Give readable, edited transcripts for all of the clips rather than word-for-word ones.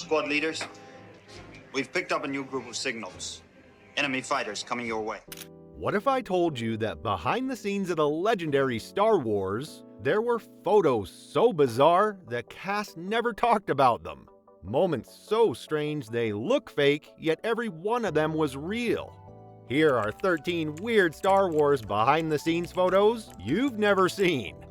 Squad leaders, we've picked up a new group of signals. Enemy fighters coming your way. What if I told you that behind the scenes of the legendary Star Wars, there were photos so bizarre the cast never talked about them? Moments so strange they look fake, yet every one of them was real. Here are 13 weird Star Wars behind-the-scenes photos you've never seen.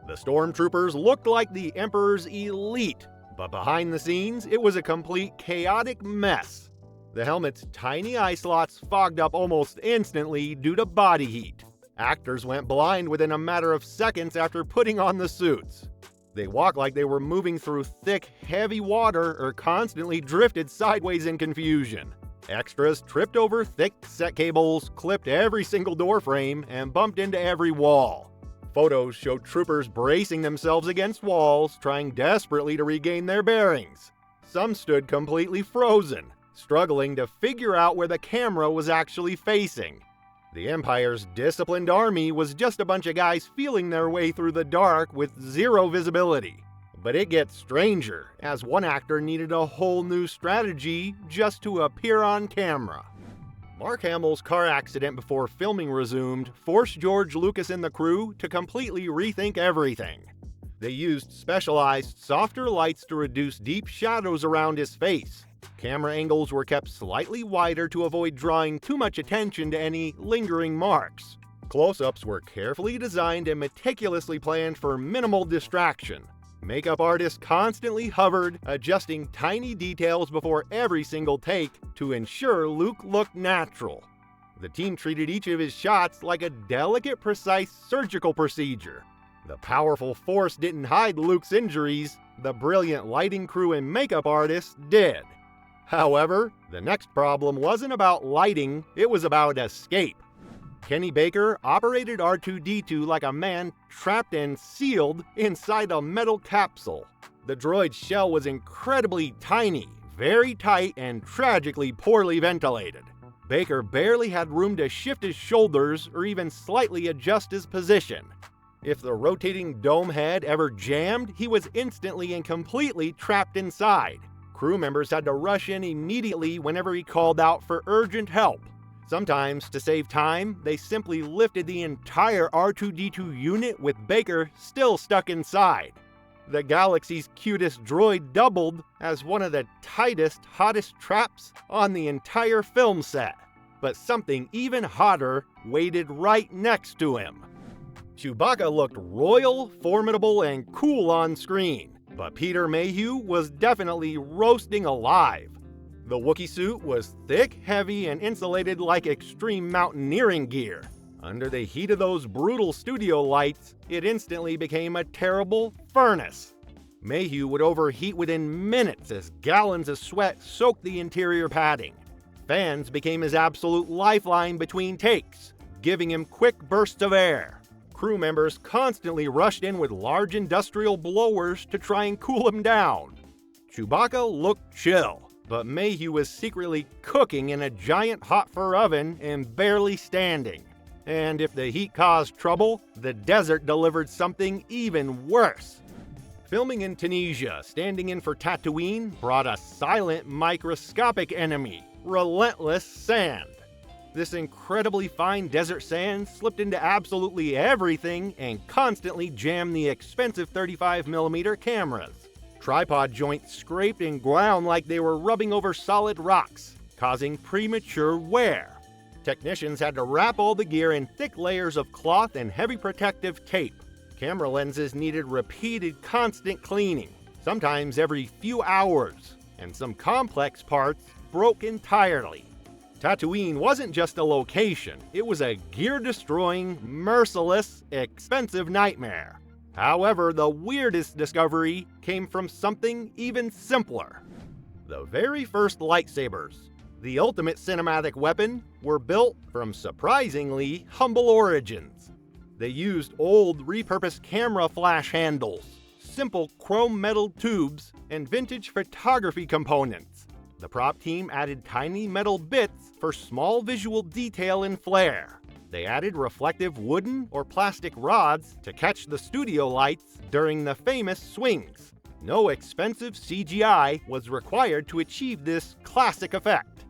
The stormtroopers looked like the Emperor's elite, but behind the scenes, it was a complete chaotic mess. The helmet's tiny eye slots fogged up almost instantly due to body heat. Actors went blind within a matter of seconds after putting on the suits. They walked like they were moving through thick, heavy water or constantly drifted sideways in confusion. Extras tripped over thick set cables, clipped every single door frame, and bumped into every wall. Photos showed troopers bracing themselves against walls, trying desperately to regain their bearings. Some stood completely frozen, struggling to figure out where the camera was actually facing. The Empire's disciplined army was just a bunch of guys feeling their way through the dark with zero visibility. But it gets stranger, as one actor needed a whole new strategy just to appear on camera. Mark Hamill's car accident before filming resumed forced George Lucas and the crew to completely rethink everything. They used specialized, softer lights to reduce deep shadows around his face. Camera angles were kept slightly wider to avoid drawing too much attention to any lingering marks. Close-ups were carefully designed and meticulously planned for minimal distraction. Makeup artists constantly hovered, adjusting tiny details before every single take to ensure Luke looked natural. The team treated each of his shots like a delicate, precise surgical procedure. The powerful Force didn't hide Luke's injuries, the brilliant lighting crew and makeup artists did. However, the next problem wasn't about lighting, it was about escape. Kenny Baker operated R2-D2 like a man trapped and sealed inside a metal capsule. The droid's shell was incredibly tiny, very tight, and tragically poorly ventilated. Baker barely had room to shift his shoulders or even slightly adjust his position. If the rotating dome head ever jammed, he was instantly and completely trapped inside. Crew members had to rush in immediately whenever he called out for urgent help. Sometimes, to save time, they simply lifted the entire R2-D2 unit with Baker still stuck inside. The galaxy's cutest droid doubled as one of the tightest, hottest traps on the entire film set. But something even hotter waited right next to him. Chewbacca looked royal, formidable, and cool on screen, but Peter Mayhew was definitely roasting alive. The Wookiee suit was thick, heavy, and insulated like extreme mountaineering gear. Under the heat of those brutal studio lights, it instantly became a terrible furnace. Mayhew would overheat within minutes as gallons of sweat soaked the interior padding. Fans became his absolute lifeline between takes, giving him quick bursts of air. Crew members constantly rushed in with large industrial blowers to try and cool him down. Chewbacca looked chill, but Mayhew was secretly cooking in a giant hot fur oven and barely standing. And if the heat caused trouble, the desert delivered something even worse. Filming in Tunisia, standing in for Tatooine brought a silent, microscopic enemy, relentless sand. This incredibly fine desert sand slipped into absolutely everything and constantly jammed the expensive 35mm cameras. Tripod joints scraped and ground like they were rubbing over solid rocks, causing premature wear. Technicians had to wrap all the gear in thick layers of cloth and heavy protective tape. Camera lenses needed repeated constant cleaning, sometimes every few hours, and some complex parts broke entirely. Tatooine wasn't just a location, it was a gear-destroying, merciless, expensive nightmare. However, the weirdest discovery came from something even simpler. The very first lightsabers, the ultimate cinematic weapon, were built from surprisingly humble origins. They used old, repurposed camera flash handles, simple chrome metal tubes, and vintage photography components. The prop team added tiny metal bits for small visual detail and flair. They added reflective wooden or plastic rods to catch the studio lights during the famous swings. No expensive CGI was required to achieve this classic effect.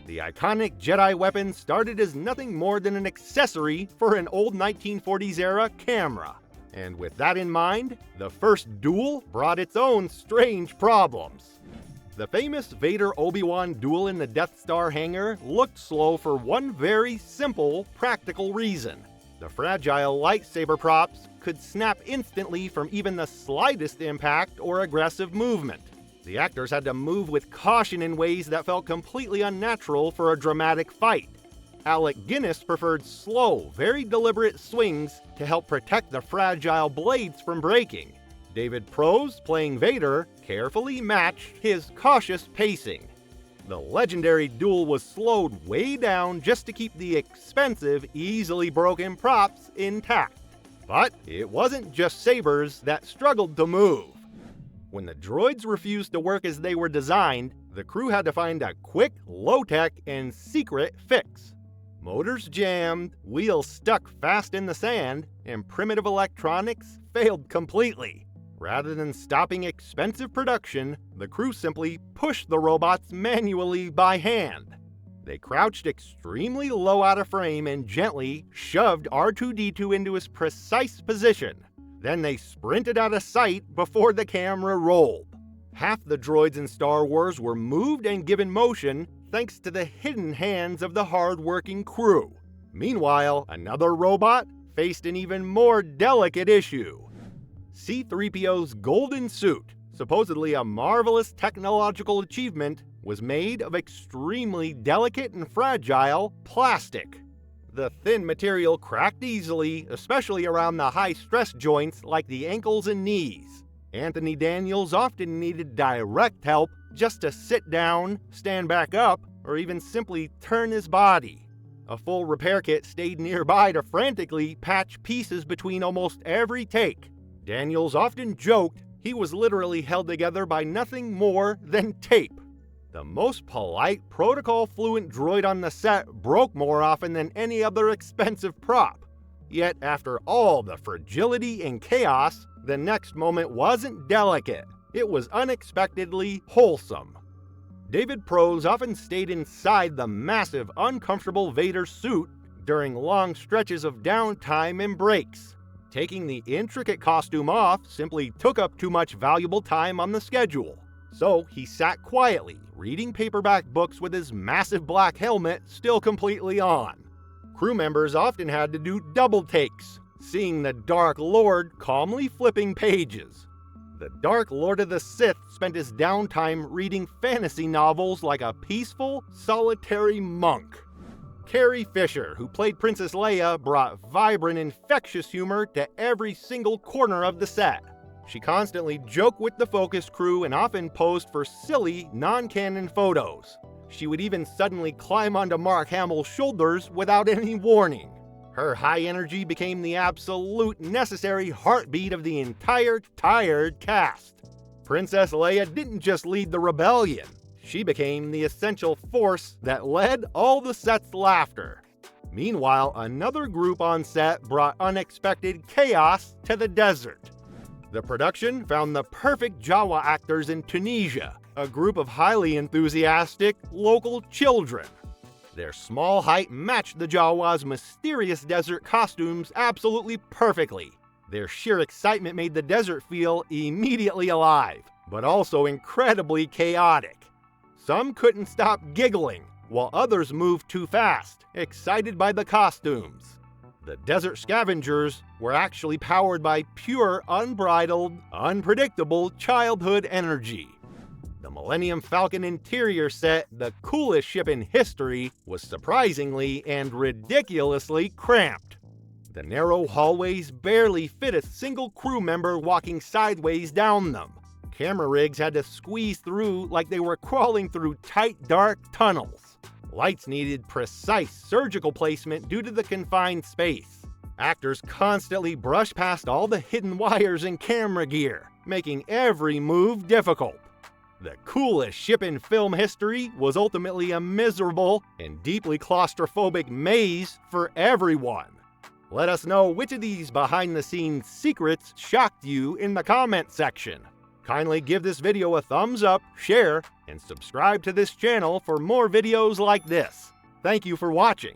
The iconic Jedi weapon started as nothing more than an accessory for an old 1940s-era camera. And with that in mind, the first duel brought its own strange problems. The famous Vader-Obi-Wan duel in the Death Star hangar looked slow for one very simple, practical reason. The fragile lightsaber props could snap instantly from even the slightest impact or aggressive movement. The actors had to move with caution in ways that felt completely unnatural for a dramatic fight. Alec Guinness preferred slow, very deliberate swings to help protect the fragile blades from breaking. David Prose, playing Vader, carefully matched his cautious pacing. The legendary duel was slowed way down just to keep the expensive, easily broken props intact. But it wasn't just sabers that struggled to move. When the droids refused to work as they were designed, the crew had to find a quick, low-tech, and secret fix. Motors jammed, wheels stuck fast in the sand, and primitive electronics failed completely. Rather than stopping expensive production, the crew simply pushed the robots manually by hand. They crouched extremely low out of frame and gently shoved R2-D2 into his precise position. Then they sprinted out of sight before the camera rolled. Half the droids in Star Wars were moved and given motion thanks to the hidden hands of the hard-working crew. Meanwhile, another robot faced an even more delicate issue. C-3PO's golden suit, supposedly a marvelous technological achievement, was made of extremely delicate and fragile plastic. The thin material cracked easily, especially around the high-stress joints like the ankles and knees. Anthony Daniels often needed direct help just to sit down, stand back up, or even simply turn his body. A full repair kit stayed nearby to frantically patch pieces between almost every take. Daniels often joked he was literally held together by nothing more than tape. The most polite, protocol-fluent droid on the set broke more often than any other expensive prop. Yet after all the fragility and chaos, the next moment wasn't delicate. It was unexpectedly wholesome. David Prose often stayed inside the massive, uncomfortable Vader suit during long stretches of downtime and breaks. Taking the intricate costume off simply took up too much valuable time on the schedule. So he sat quietly, reading paperback books with his massive black helmet still completely on. Crew members often had to do double takes, seeing the Dark Lord calmly flipping pages. The Dark Lord of the Sith spent his downtime reading fantasy novels like a peaceful, solitary monk. Carrie Fisher, who played Princess Leia, brought vibrant, infectious humor to every single corner of the set. She constantly joked with the focus crew and often posed for silly, non-canon photos. She would even suddenly climb onto Mark Hamill's shoulders without any warning. Her high energy became the absolute necessary heartbeat of the entire tired cast. Princess Leia didn't just lead the rebellion. She became the essential force that led all the set's laughter. Meanwhile, another group on set brought unexpected chaos to the desert. The production found the perfect Jawa actors in Tunisia, a group of highly enthusiastic local children. Their small height matched the Jawas' mysterious desert costumes absolutely perfectly. Their sheer excitement made the desert feel immediately alive, but also incredibly chaotic. Some couldn't stop giggling, while others moved too fast, excited by the costumes. The desert scavengers were actually powered by pure, unbridled, unpredictable childhood energy. The Millennium Falcon interior set, the coolest ship in history, was surprisingly and ridiculously cramped. The narrow hallways barely fit a single crew member walking sideways down them. Camera rigs had to squeeze through like they were crawling through tight, dark tunnels. Lights needed precise surgical placement due to the confined space. Actors constantly brushed past all the hidden wires and camera gear, making every move difficult. The coolest ship in film history was ultimately a miserable and deeply claustrophobic maze for everyone. Let us know which of these behind-the-scenes secrets shocked you in the comment section. Kindly give this video a thumbs up, share, and subscribe to this channel for more videos like this. Thank you for watching.